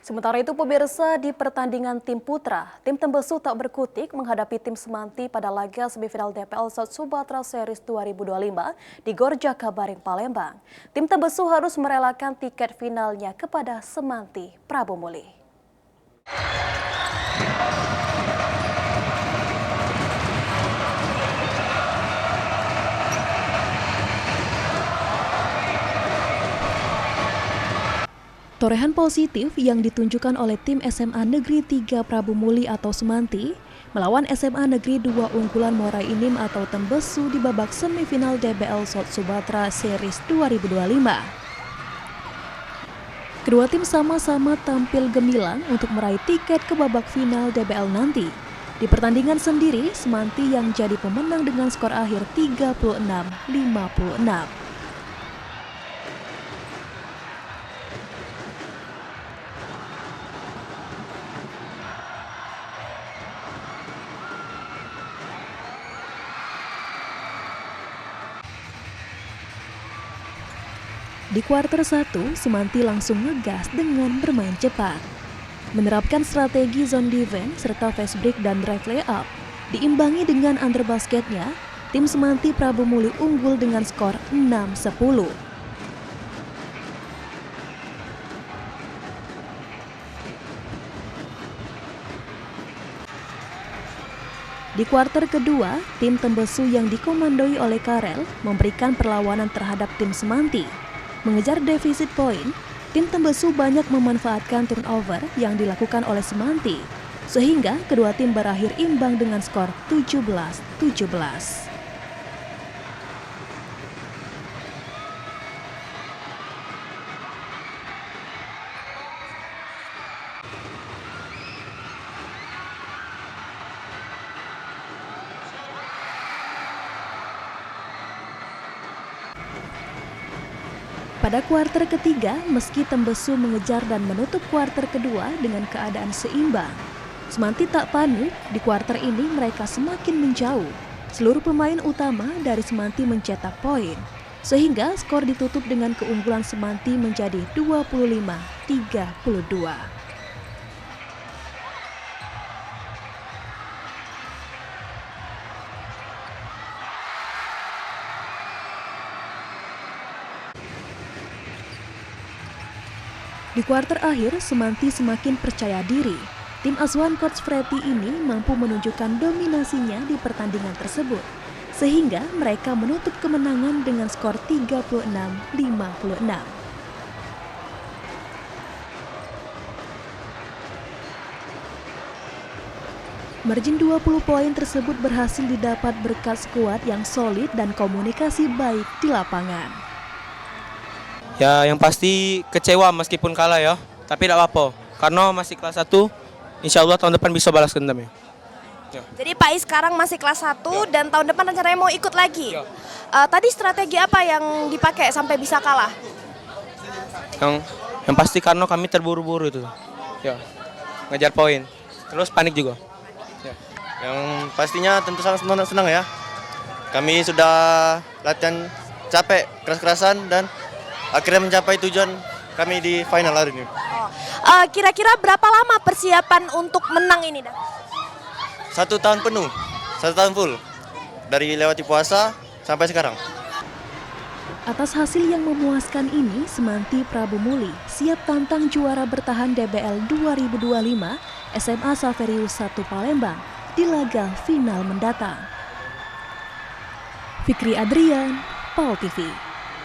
Sementara itu pemirsa, di pertandingan tim putra, tim Tembesu tak berkutik menghadapi tim Semanti pada laga semifinal DPL South Sumatra Series 2025 di Gor Jakabaring, Palembang. Tim Tembesu harus merelakan tiket finalnya kepada Semanti Prabu Muli. Torehan positif yang ditunjukkan oleh tim SMA Negeri 3 Prabu Muli atau Semanti melawan SMA Negeri 2 unggulan Morai Inim atau Tembesu di babak semifinal DBL South Sumatra Series 2025. Kedua tim sama-sama tampil gemilang untuk meraih tiket ke babak final DBL nanti. Di pertandingan sendiri, Semanti yang jadi pemenang dengan skor akhir 36-56. Di kuarter 1, Semanti langsung ngegas dengan bermain cepat. Menerapkan strategi zone defense serta fast break dan drive layup. Diimbangi dengan under basketnya, tim Semanti Prabu Muli unggul dengan skor 6-10. Di kuarter kedua, tim Tembesu yang dikomandoi oleh Karel memberikan perlawanan terhadap tim Semanti. Mengejar defisit poin, tim Tembesu banyak memanfaatkan turnover yang dilakukan oleh Semanti, sehingga kedua tim berakhir imbang dengan skor 17-17. Pada kuarter ketiga, meski Tembesu mengejar dan menutup kuarter kedua dengan keadaan seimbang, Semanti tak panik. Di kuarter ini mereka semakin menjauh. Seluruh pemain utama dari Semanti mencetak poin, sehingga skor ditutup dengan keunggulan Semanti menjadi 25-32. Di kuarter akhir, Semanti semakin percaya diri. Tim asuhan Coach Freddy ini mampu menunjukkan dominasinya di pertandingan tersebut, sehingga mereka menutup kemenangan dengan skor 36-56. Margin 20 poin tersebut berhasil didapat berkat skuad yang solid dan komunikasi baik di lapangan. Ya, yang pasti kecewa meskipun kalah ya, tapi tidak apa-apa. Karena masih kelas 1, insya Allah tahun depan bisa balas dendam ya. Jadi Pak Is sekarang masih kelas 1 dan tahun depan rencananya mau ikut lagi. Tadi strategi apa yang dipakai sampai bisa kalah? Yang pasti karena kami terburu-buru itu. Ya, ngejar poin. Terus panik juga. Ya. Yang pastinya tentu sangat senang ya. Kami sudah latihan capek, keras-kerasan dan akhirnya mencapai tujuan kami di final hari ini. Kira-kira berapa lama persiapan untuk menang ini, Dan? 1 tahun penuh, 1 tahun full. Dari lewati puasa sampai sekarang. Atas hasil yang memuaskan ini, Semanti Prabu Muli siap tantang juara bertahan DBL 2025 SMA Saverius 1 Palembang di laga final mendatang. Fikri Adrian, PAL TV.